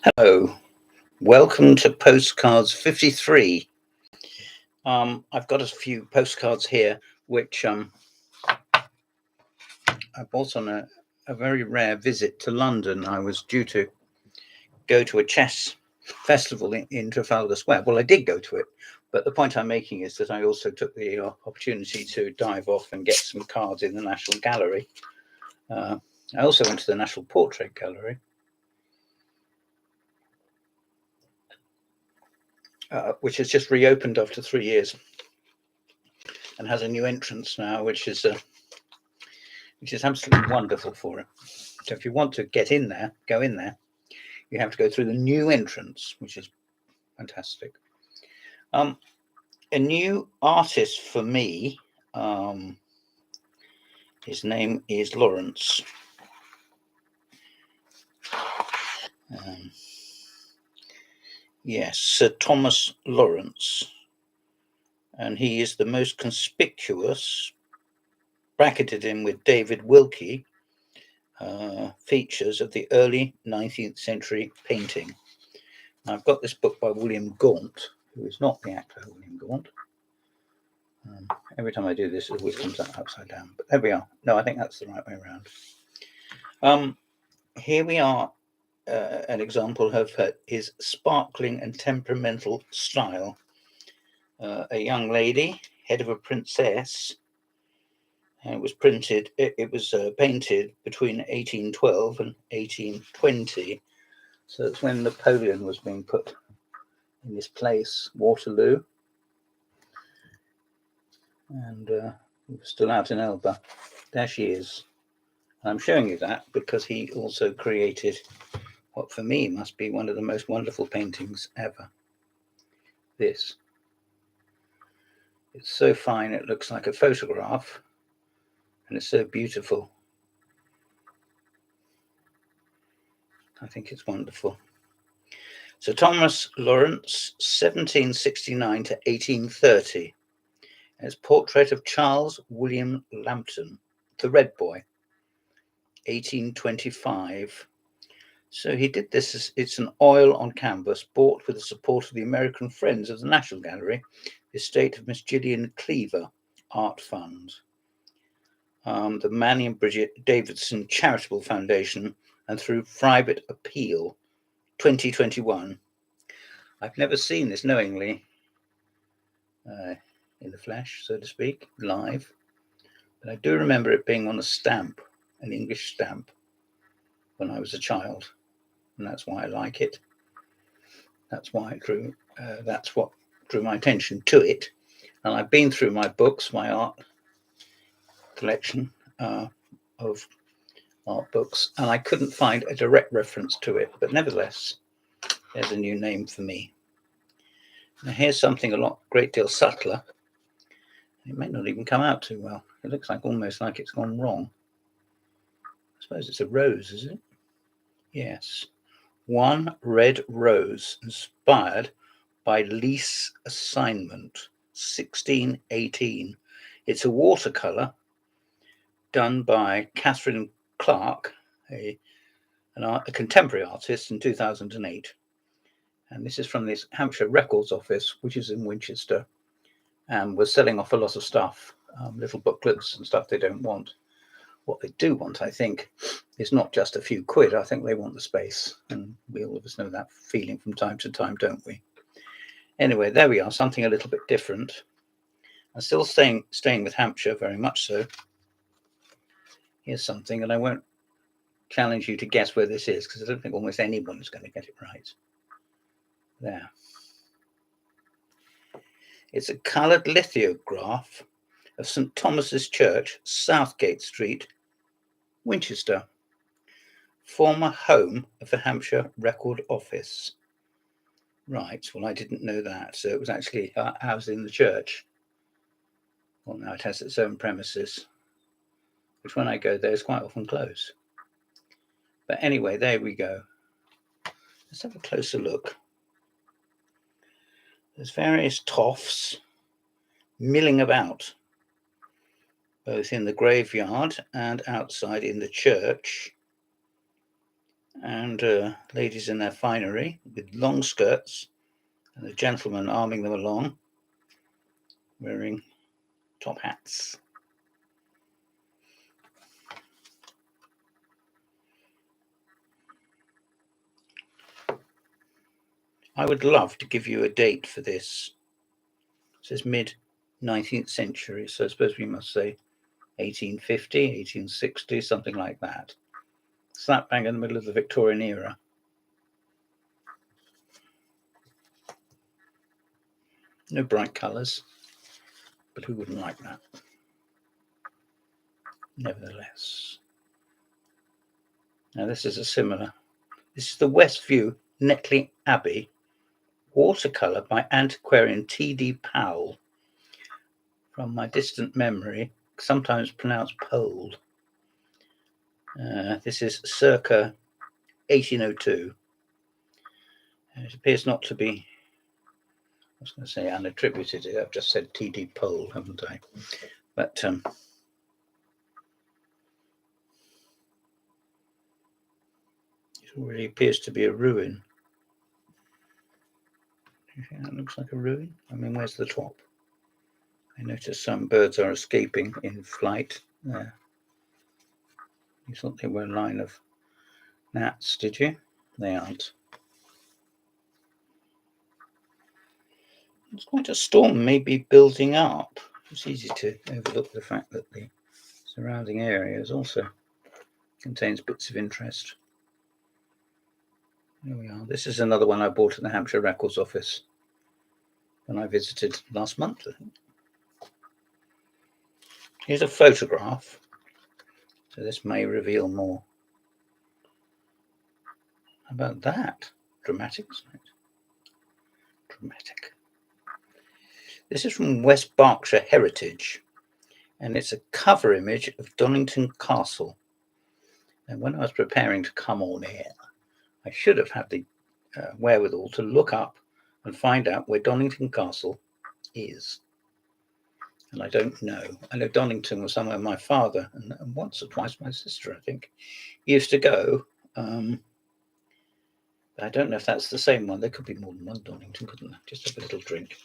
Hello, welcome to Postcards 53. I've got a few postcards here, which I bought on a very rare visit to London. I was due to go to a chess festival in Trafalgar Square. Well, I did go to it, but the point I'm making is that I also took the opportunity to dive off and get some cards in the National Gallery. I also went to the National Portrait Gallery. Which has just reopened after 3 years and has a new entrance now, which is absolutely wonderful for it. So if you want to get in there, go in there, you have to go through the new entrance, which is fantastic. A new artist for me, his name is Lawrence. Yes, Sir Thomas Lawrence. And he is the most conspicuous, bracketed in with David Wilkie, features of the early 19th century painting. I've got this book by William Gaunt, who is not the actor William Gaunt. Every time I do this, it always comes out upside down. But there we are. No, I think that's the right way around. Here we are, an example of his sparkling and temperamental style. A young lady, head of a princess. And it was painted between 1812 and 1820. So it's when Napoleon was being put in this place, Waterloo. And he was still out in Elba. There she is. And I'm showing you that because he also created what for me must be one of the most wonderful paintings ever. This. It's so fine, it looks like a photograph. And it's so beautiful. I think it's wonderful. So Thomas Lawrence, 1769 to 1830. His portrait of Charles William Lambton, the Red Boy, 1825. So he did this, it's an oil on canvas bought with the support of the American Friends of the National Gallery, the estate of Miss Gillian Cleaver Art Fund, the Manny and Bridget Davidson Charitable Foundation, and through private appeal, 2021. I've never seen this knowingly in the flesh, so to speak, live, but I do remember it being on a stamp, an English stamp, when I was a child, and that's why I like it. That's why it drew. That's what drew my attention to it. And I've been through my books, my art collection of art books, and I couldn't find a direct reference to it. But nevertheless, there's a new name for me. Now here's something great deal subtler. It may not even come out too well. It looks like almost like it's gone wrong. I suppose it's a rose, is it? Yes. One red rose, inspired by Lease Assignment, 1618. It's a watercolor done by Catherine Clark, a contemporary artist, in 2008. And this is from this Hampshire Records office, which is in Winchester, and was selling off a lot of stuff, little booklets and stuff they don't want. What they do want, I think, is not just a few quid. I think they want the space. And we all of us know that feeling from time to time, don't we? Anyway, there we are, something a little bit different. I'm still staying with Hampshire, very much so. Here's something, and I won't challenge you to guess where this is, because I don't think almost anyone is going to get it right. There. It's a coloured lithograph of St. Thomas's Church, Southgate Street, Winchester, former home of the Hampshire Record Office. Right, well, I didn't know that. So it was actually housed in the church. Well, now it has its own premises, which when I go there is quite often closed. But anyway, there we go. Let's have a closer look. There's various toffs milling about, both in the graveyard and outside in the church. and ladies in their finery with long skirts, and the gentlemen arming them along, wearing top hats. I would love to give you a date for this. It says mid-19th century, so I suppose we must say 1850, 1860, something like that. Slap bang in the middle of the Victorian era. No bright colours, but who wouldn't like that? Nevertheless. Now this is a similar. This is the Westview Netley Abbey, watercolour by antiquarian T.D. Powell, from my distant memory, sometimes pronounced Pole. This is circa 1802. It appears not to be, I was going to say unattributed. I've just said T.D. Pole, haven't I? But it already appears to be a ruin. Do you think that looks like a ruin? I mean, where's the top? I notice some birds are escaping in flight there. You thought they were a line of gnats, did you? They aren't. It's quite a storm maybe building up. It's easy to overlook the fact that the surrounding areas also contains bits of interest. Here we are. This is another one I bought at the Hampshire Records Office when I visited last month, I think. Here's a photograph, so this may reveal more. How about that? Dramatic, isn't it? Dramatic. This is from West Berkshire Heritage, and it's a cover image of Donnington Castle. And when I was preparing to come on air, I should have had the wherewithal to look up and find out where Donnington Castle is. And I don't know. I know Donnington was somewhere my father and once or twice my sister, I think, used to go. But I don't know if that's the same one. There could be more than one Donnington, couldn't there? Just have a little drink.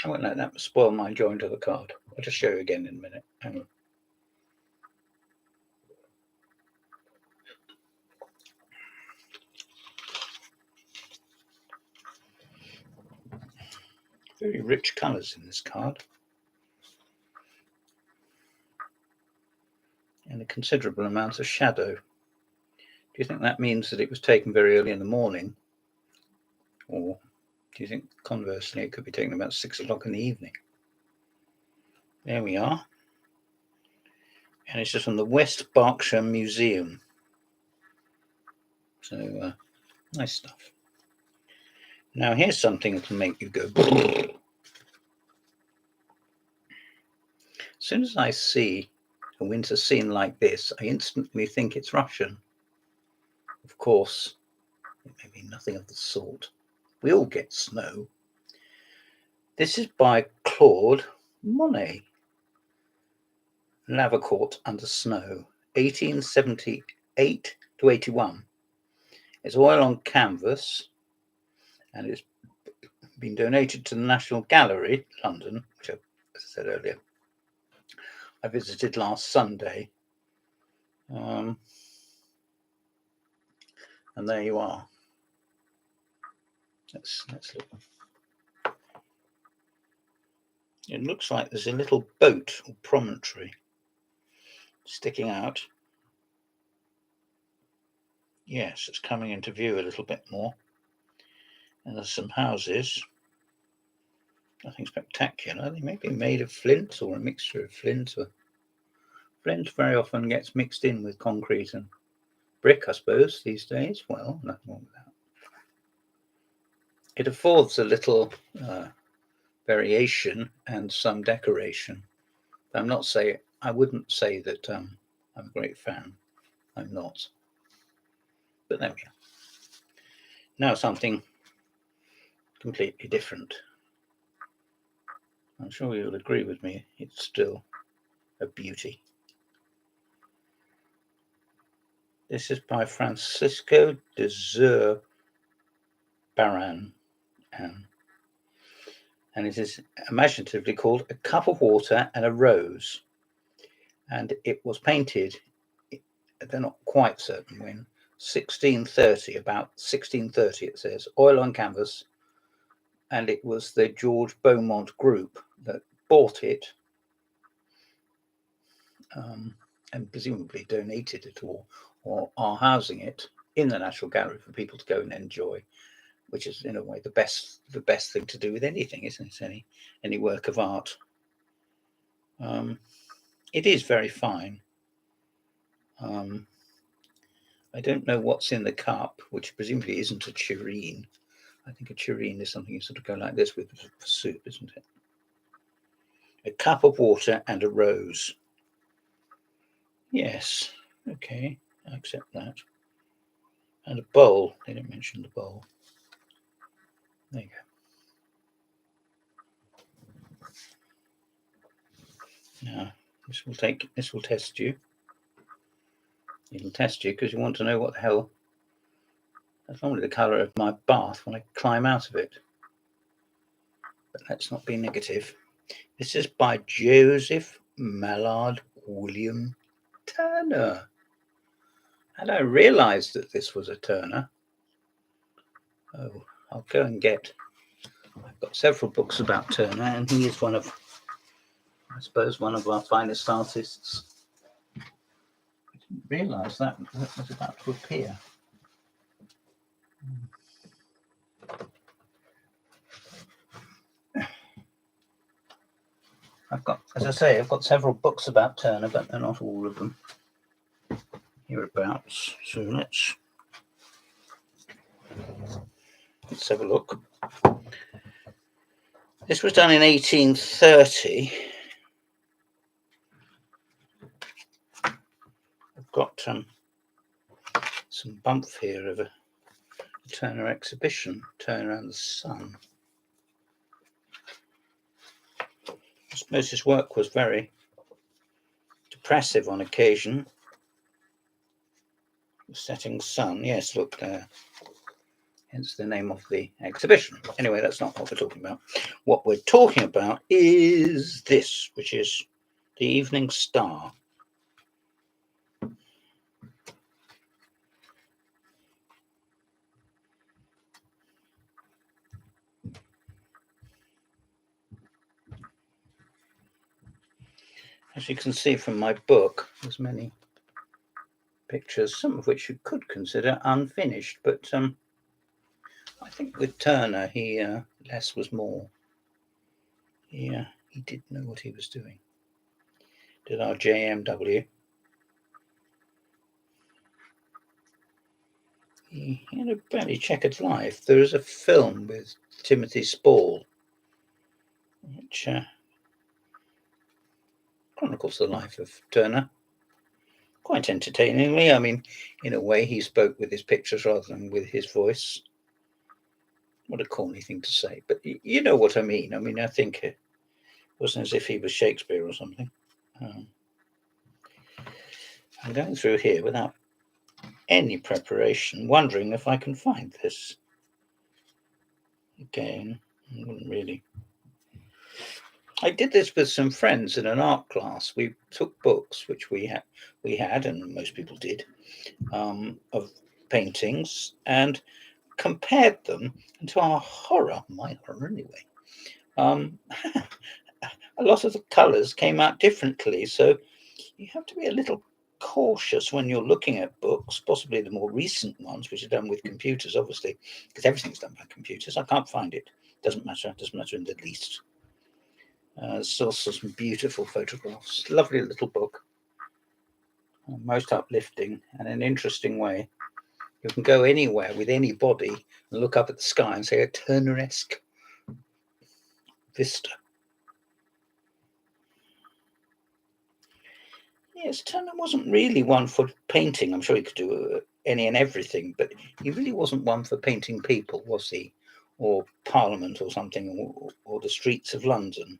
I won't let that spoil my joy to the card. I'll just show you again in a minute. Hang on. Very rich colours in this card. And a considerable amount of shadow. Do you think that means that it was taken very early in the morning? Or do you think conversely it could be taken about 6 o'clock in the evening? There we are. And it's just from the West Berkshire Museum. So, nice stuff. Now here's something that can make you go brrr. As soon as I see a winter scene like this, I instantly think it's Russian. Of course, it may be nothing of the sort. We all get snow. This is by Claude Monet. Lavacourt Under Snow, 1878 to 81. It's oil on canvas, and it's been donated to the National Gallery, London, which, as I said earlier, I visited last Sunday. And there you are. Let's look. It looks like there's a little boat or promontory sticking out. Yes, it's coming into view a little bit more. And there's some houses. Nothing spectacular. They may be made of flint or a mixture of flint. Flint very often gets mixed in with concrete and brick, I suppose, these days. Well, nothing wrong with that. It affords a little variation and some decoration. I wouldn't say that I'm a great fan. I'm not. But there we are. Now something completely different. I'm sure you'll agree with me, it's still a beauty. This is by Francisco de Zur Baran, and it is imaginatively called A Cup of Water and a Rose. And it was painted, they're not quite certain when, 1630, about 1630 it says, oil on canvas. And it was the George Beaumont group that bought it and presumably donated it or are housing it in the National Gallery for people to go and enjoy, which is in a way the best thing to do with anything, isn't it? Any work of art. It is very fine. I don't know what's in the cup, which presumably isn't a tureen. I think a tureen is something you sort of go like this with for soup, isn't it? A cup of water and a rose. Yes, okay, I accept that. And a bowl. They didn't mention the bowl. There you go. Now, this will test you. It'll test you because you want to know what the hell. That's normally the colour of my bath when I climb out of it. But let's not be negative. This is by Joseph Mallard William Turner. And I realised that this was a Turner. Oh, I'll go and get. I've got several books about Turner, and he is one of our finest artists. I didn't realise that was about to appear. I've got several books about Turner, but they're not all of them hereabouts. So let's have a look. This was done in 1830. I've got some bump here of a Turner exhibition, Turner and the Sun. I suppose his work was very depressive on occasion. The setting sun, yes, look there. Hence the name of the exhibition. Anyway, that's not what we're talking about. What we're talking about is this, which is the Evening Star. As you can see from my book, there's many pictures, some of which you could consider unfinished, but I think with Turner, he less was more. Yeah, he did know what he was doing. Did our JMW. He had a very checkered life. There is a film with Timothy Spall, which chronicles the life of Turner quite entertainingly. I mean, in a way, he spoke with his pictures rather than with his voice. What a corny thing to say, but you know what I mean. I mean, I think it wasn't as if he was Shakespeare or something. I'm going through here without any preparation, wondering if I can find this. Again, I wouldn't really. I did this with some friends in an art class. We took books, which we had, and most people did, of paintings, and compared them, and to our horror, my horror anyway, a lot of the colours came out differently. So you have to be a little cautious when you're looking at books, possibly the more recent ones, which are done with computers, obviously, because everything's done by computers. I can't find it. Doesn't matter in the least. There's also some beautiful photographs. Lovely little book. Most uplifting and an interesting way. You can go anywhere with anybody and look up at the sky and say a Turner-esque vista. Yes, Turner wasn't really one for painting. I'm sure he could do any and everything, but he really wasn't one for painting people, was he? Or Parliament or something, or the streets of London.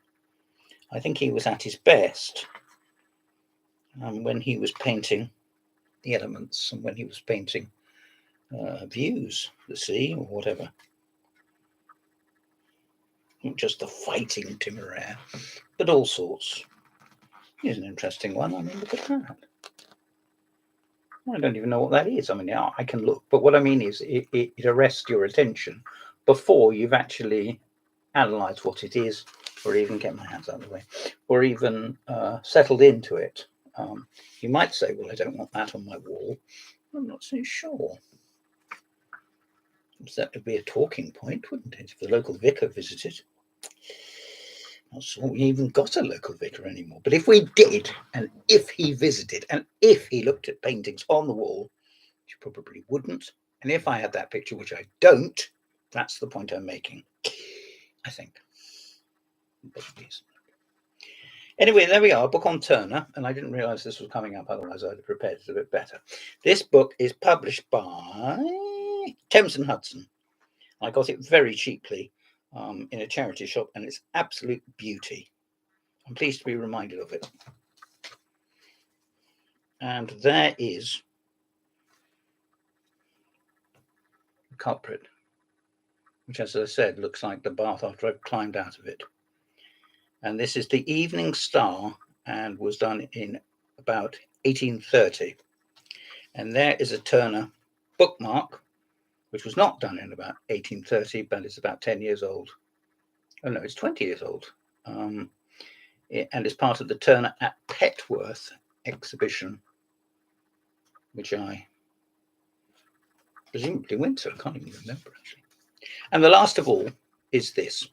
I think he was at his best when he was painting the elements and when he was painting views, the sea or whatever. Not just the fighting Timeraire, but all sorts. Here's an interesting one. I mean, look at that. I don't even know what that is. I mean, yeah, I can look, but what I mean is it arrests your attention before you've actually analysed what it is, or even get my hands out of the way, or even settled into it. You might say, well, I don't want that on my wall. I'm not so sure. That would be a talking point, wouldn't it, if the local vicar visited? Not sure we even got a local vicar anymore. But if we did, and if he visited, and if he looked at paintings on the wall, which you probably wouldn't, and if I had that picture, which I don't, that's the point I'm making, I think. Anyway, there we are, a book on Turner, and I didn't realise this was coming up, otherwise I'd have prepared it a bit better. This book is published by Thames and Hudson. I got it very cheaply in a charity shop, and it's absolute beauty. I'm pleased to be reminded of it. And there is the culprit, which, as I said, looks like the bath after I've climbed out of it. And this is the Evening Star, and was done in about 1830. And there is a Turner bookmark, which was not done in about 1830, but it's about 10 years old. Oh no, it's 20 years old. And it's part of the Turner at Petworth exhibition, which I presumably went to. I can't even remember, actually. And the last of all is this,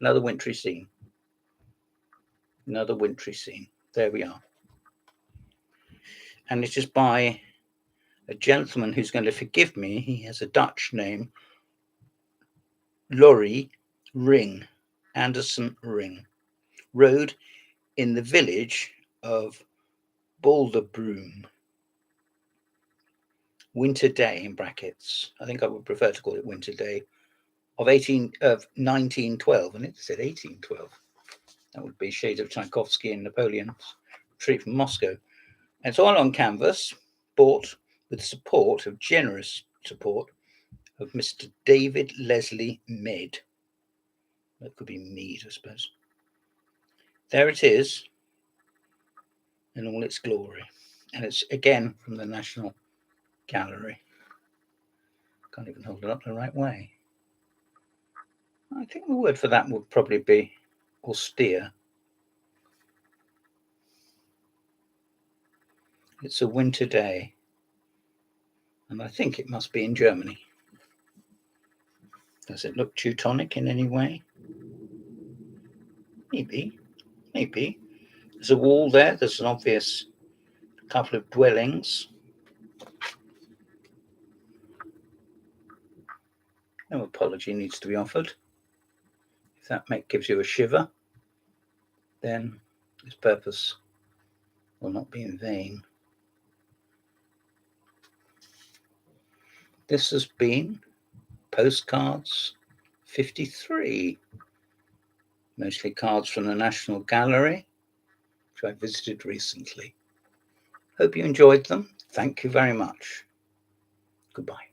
another wintry scene. Another wintry scene. There we are. And it is by a gentleman who's going to forgive me. He has a Dutch name, Laurie Ring, Anderson Ring, road in the village of Boulderbroom. Winter Day in brackets. I think I would prefer to call it Winter Day of 1912, and it said 1812. That would be shades of Tchaikovsky and Napoleon's retreat from Moscow. And it's all on canvas, bought with support of generous support of Mr. David Leslie Mead. That could be Mead, I suppose. There it is in all its glory. And it's again from the National Gallery. Can't even hold it up the right way. I think the word for that would probably be austere. It's a winter day, and I think it must be in Germany. Does it look Teutonic in any way? Maybe. There's a wall there. There's an obvious couple of dwellings. No apology needs to be offered. If that gives you a shiver, then its purpose will not be in vain. This has been Postcards 53. Mostly cards from the National Gallery, which I visited recently. Hope you enjoyed them. Thank you very much. Goodbye.